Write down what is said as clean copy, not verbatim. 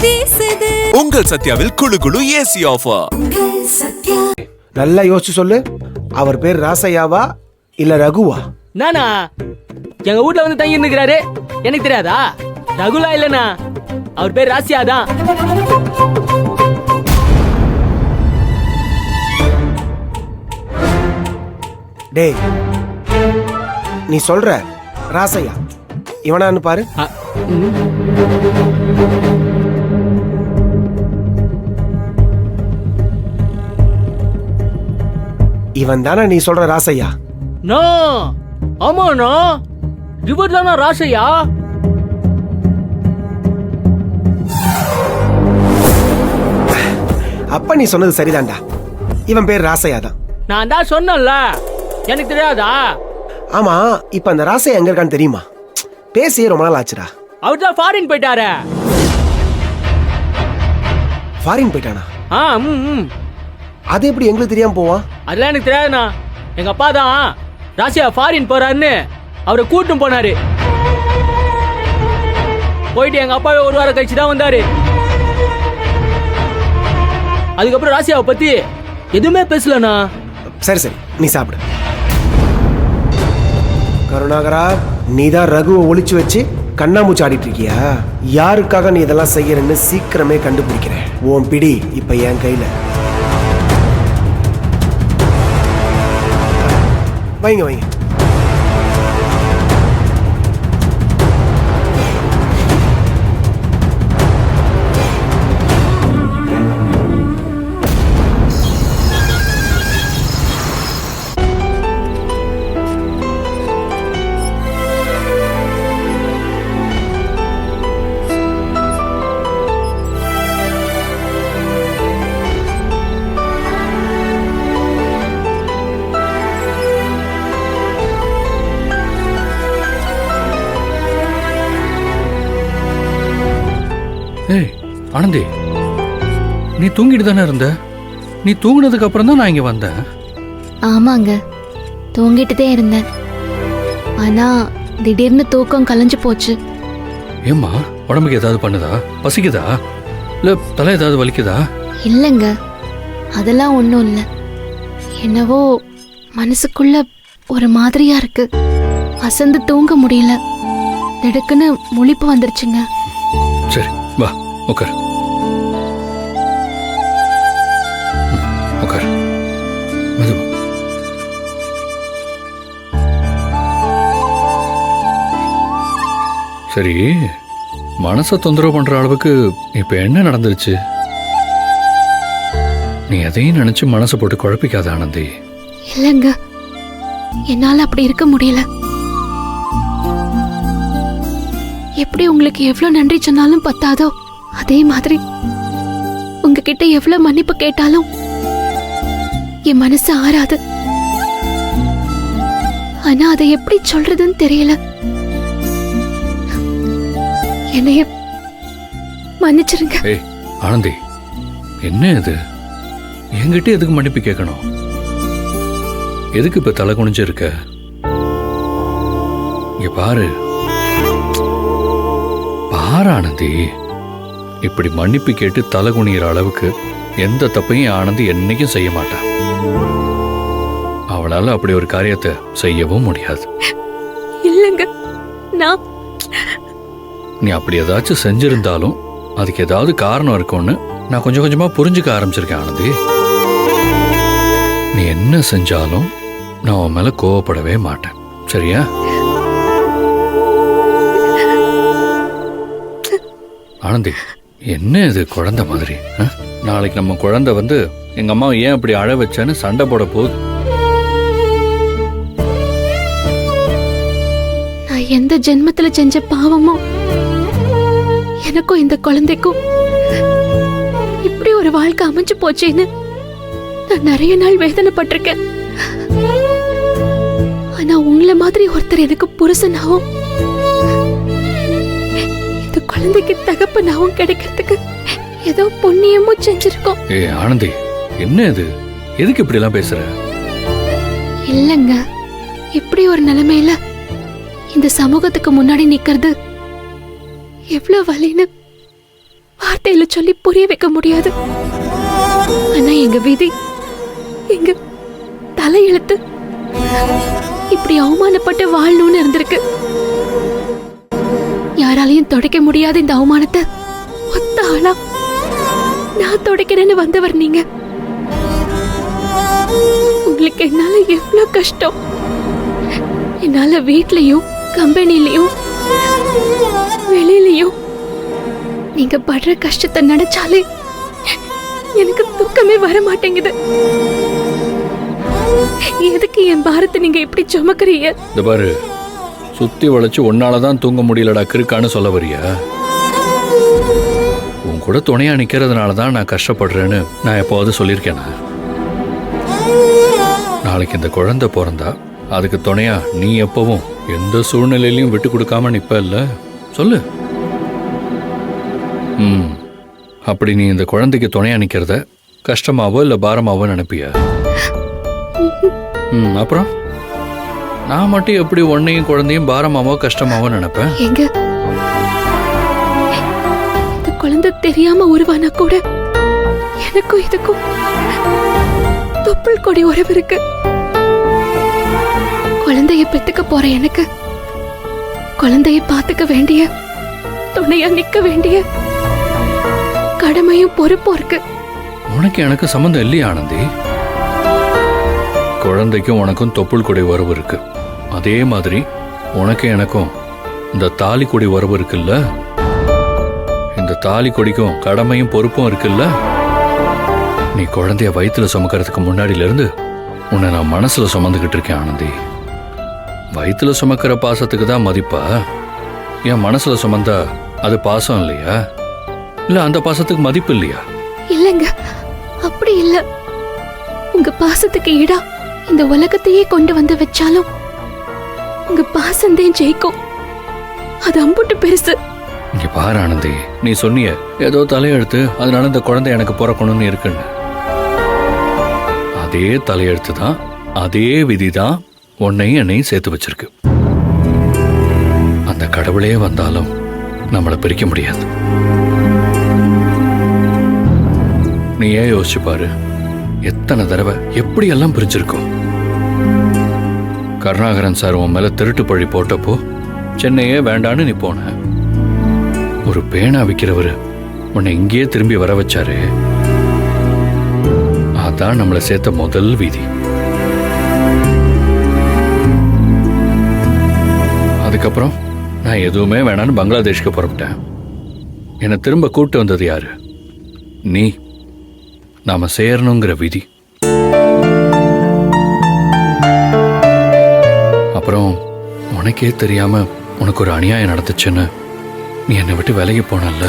வீசுது. உங்கள் சத்யாவில் குளு குளு ஏசி ஆஃபர். நல்லா யோசிச்சு சொல்லு, அவர் பேர் ராசையாவா இல்ல ரகுவா? நானா எங்க வீட்ல வந்து தங்கி இருக்கிறாரு, எனக்கு தெரியாதா? ரகுலா இல்லனா, அவர் பேர் ராசியா தான். டேய், நீ சொல்ற ராசையா இவனான்னு பாரு. இவன் தானே நீ சொல்ற ராசையா? நோ, ஆமாண்ணா, இவர் தானா ராசையா? அப்ப நீ சொன்னது சரிதான்டா, இவன் பேர் ராசையா தான். நான் தான் சொன்னேன்ல, எனக்கு தெரியாதா? ஆமா, இப்ப அந்த ராசையா எங்க இருக்கான்னு தெரியுமா? பேசியே ரொம்ப நாள் ஆச்சுடா. அவர் தான் ஃபாரின் போயிட்டாரு. ஃபாரின் போயிட்டானா? அது எப்படி எங்களுக்கு தெரியாம போவான்? அதெல்லாம் எனக்கு தெரியாதுண்ணா. எங்க அப்பா தான் ராசியா ஃபாரின் போறாருன்னு அவரை கூட்டும் போனாரு. போயிட்டு எங்க அப்பாவே ஒரு வாரம் கழிச்சு தான் வந்தாரு. அதுக்கப்புறம் ராசியாவை பத்தி எதுவுமே பேசலண்ணா. சரி சரி, நீ சாப்பிடு. கருணாகரா, நீதான் ரகுவை ஒளிச்சு வச்சு கண்ணாமூச்சி ஆடிட்டு இருக்கியா? யாருக்காக நீ இதெல்லாம் செய்யறன்னு சீக்கிரமே கண்டுபிடிக்கிறேன். உன் பிடி இப்ப என் கையில. வைங்க வைங்க. ஏய் ஆனந்தி, நீ தூங்கிட்டு தானே இருந்த? நீ தூங்கினதுக்கு அப்புறம் தான் நான் இங்க வந்தேன். ஆமாங்க, தூங்கிட்டுதே இருந்தேன். ஆனா திடீர்னு தூக்கம் கலைஞ்சு போச்சு. ஏம்மா, உடம்புக்கு ஏதாவது பண்ணுதா? பசிக்குதா? இல்ல தலை ஏதாவது வலிக்குதா? இல்லைங்க, அதெல்லாம் ஒன்றும் இல்லை. என்னவோ மனசுக்குள்ள ஒரு மாதிரியா இருக்கு. அசந்து தூங்க முடியல. திடுக்குன்னு முழிப்பு வந்துருச்சுங்க. சரி வா, உட்கார் உட்கார். மெதுவா. சரி, மனசை தொந்தரவு பண்ற அளவுக்கு இப்ப என்ன நடந்துருச்சு? நீ எதையும் நினைச்சு மனசை போட்டு குழப்பிக்காத ஆனந்தி. இல்லைங்க, என்னால அப்படி இருக்க முடியல. எப்படி உங்களுக்கு எவ்வளவு நன்றி சொன்னாலும் பத்தாதோ, அதே மாதிரி உங்ககிட்ட எவ்வளவு மன்னிப்பு கேட்டாலும் என் மனசு ஆறாது. ஆனா அதை எப்படி சொல்றதுன்னு தெரியல. என்னைய மன்னிச்சிருங்க. ஏய் ஆனந்தி, என்ன இது? என்கிட்ட எதுக்கு மன்னிப்பு கேட்கணும்? எதுக்கு இப்ப தலை குனிஞ்சு இருக்க? இங்க பாரு பாரு ஆனந்தி, இப்படி மன்னிப்பு கேட்டு தலை குனிகிற அளவுக்கு எந்த தப்பையும் ஆனந்தி என்னைக்கும் செய்ய மாட்டான். அவளால அப்படி ஒரு காரியத்தை செய்யவும் முடியாது. இல்லங்க, நான் நீ அப்படி ஏதாச்சும் செஞ்சிருந்தாலும் அதுக்கு ஏதாவது காரணம் இருக்கும்னு நான் கொஞ்சம் கொஞ்சமா புரிஞ்சுக்க ஆரம்பிச்சிருக்கேன் ஆனந்தி. நீ என்ன செஞ்சாலும் நான் உன் மேல கோவப்படவே மாட்டேன், சரியா? ஆனந்தி, என்ன இது குழந்தை மாதிரி? நாளைக்கு நம்ம குழந்தை வந்து எங்க அம்மா ஏன் அப்படி அழ வச்சேன்னு சண்டை போட போகுது. நான் எந்த ஜென்மத்துல செஞ்ச பாவமோ எனக்கும் இந்த குழந்தைக்கும் இப்படி ஒரு வாழ்க்கை அமைஞ்சு போச்சேன்னு நான் நிறைய நாள் வேதனைப்பட்டிருக்கேன். ஆனா உங்களை மாதிரி ஒருத்தர் எனக்கு புருஷனாவும் இந்த குழந்தைக்கு தகப்பனாவும் கிடைக்கிறதுக்கு ஏதோ புண்ணியமும் செஞ்சிருக்கோம். ஏ ஆனந்தி, என்ன இது? எதுக்கு இப்படி எல்லாம் பேசுற? இல்லங்க, இப்படி ஒரு நிலைமையில இந்த சமூகத்துக்கு முன்னாடி நிக்கிறது எவ்வளவு வலின்னு வார்த்தையில சொல்லி புரிய வைக்க முடியாது. ஆனா எங்க விதி, எங்க தலையெழுத்து இப்படி அவமானப்பட்டு வாழணும்னு இருந்திருக்கு. யாராலையும் துடைக்க முடியாத இந்த அவமானத்தை ஒத்த ஆளா நான் துடைக்கிறேன்னு வந்தவர் நீங்க. உங்களுக்கு என்னால எவ்வளவு கஷ்டம். என்னால வீட்லயும் கம்பெனிலயும் வெளியிலயும் நீங்க படுற கஷ்டத்தை நினைச்சாலே எனக்கு தூக்கமே வர மாட்டேங்குது. எதுக்கு என் பாரத்தை நீங்க இப்படி சுமக்குறீங்க? இந்த பாரு, சுத்தி வளைச்சு உன்னாலதான் தூங்க முடியலடா கிறுக்கான்னு சொல்ல வரியா? உன் கூட துணையா நிக்கிறதுனால தான் நான் கஷ்டப்படுறேன்னு நான் எப்போவாது சொல்லியிருக்கேனா? நாளைக்கு இந்த குழந்தை பிறந்தா அதுக்கு துணையா நீ எப்பவும் எந்த சூழ்நிலையிலையும் விட்டு கொடுக்காம நிப்ப இல்ல? சொல்லு. அப்படி நீ இந்த குழந்தைக்கு துணையா நிக்கிறத கஷ்டமாவோ இல்ல பாரமாவோ நினைப்பியா? அப்புறம் நான் மட்டும் எப்படி உன்னையும் குழந்தையும் பாரமாவோ கஷ்டமாவோ நினைப்பேன்? எங்க இந்த குழந்தை தெரியாம உருவானா கூட எனக்கும் இதுக்கும் தொப்புள் கொடி உறவு இருக்கு. குழந்தைய பெத்துக்க போற எனக்கு குழந்தைய பாத்துக்க வேண்டிய, துணையா நிக்க வேண்டிய கடமையும் பொறுப்பும் இருக்கு. உனக்கு எனக்கு சம்மந்தம் இல்லையா ஆனந்தி? குழந்தைக்கும் உனக்கும் தொப்புள் கொடி உறவு இருக்கு. அதே மாதிரி உனக்கு எனக்கும் இந்த தாலி கொடி உறவு இருக்குல்ல? இந்த தாலி கொடிக்கும் கடமையும் பொறுப்பும் இருக்குல்ல? நீ குழந்தைய வயிற்றுல சுமக்கிறதுக்கு முன்னாடில இருந்து உன்னை நான் மனசுல சுமந்துகிட்டு இருக்கேன் ஆனந்தி. வயிற்றுல சுமக்கிற பாசத்துக்கு தான் மதிப்பா? என் மனசுல சுமந்தா அது பாசம் இல்லையா? இல்ல அந்த பாசத்துக்கு மதிப்பு இல்லையா? இல்லங்க, அப்படி இல்ல. உங்க பாசத்துக்கு ஈடா இந்த உலகத்தையே கொண்டு வந்து வச்சாலும் உங்க பாசந்தே ஜெயிக்கும். அது அம்புட்டு பெருசு. இங்க பாரு ஆனந்தி, நீ சொன்னிய ஏதோ தலையெழுத்து அதனால இந்த குழந்தை எனக்கு பிறக்கணும்னு இருக்குன்னு. அதே தலையெழுத்து தான், அதே விதி தான் உன்னையும் என்னையும் சேர்த்து வச்சிருக்கு. அந்த கடவுளே வந்தாலும் நம்மளை பிரிக்க முடியாது. நீ ஏன் யோசிச்சு பாரு, எத்தனை தடவை எப்படி எல்லாம் பிரிஞ்சிருக்கோம். கருணாகரன் சார் உன் மேல திருட்டு பழி போட்டப்போ சென்னையே வேண்டான்னு நீ போன. ஒரு பேனா விற்கிறவரு உன்னை இங்கேயே திரும்பி வர வச்சாரு. அதான் நம்மளை சேர்த்த முதல் வீதி. அதுக்கப்புறம் நான் எதுவுமே வேணான்னு பங்களாதேஷ்க்கு புறப்பட்டேன். என்னை திரும்ப கூப்பிட்டு வந்தது யாரு? நீ. நாம சேரணுங்கிற விதி. அப்புறம் உனக்கே தெரியாம உனக்கு ஒரு அநியாயம் நடந்துச்சுன்னு நீ என்னை விட்டு விலகி போனல்ல?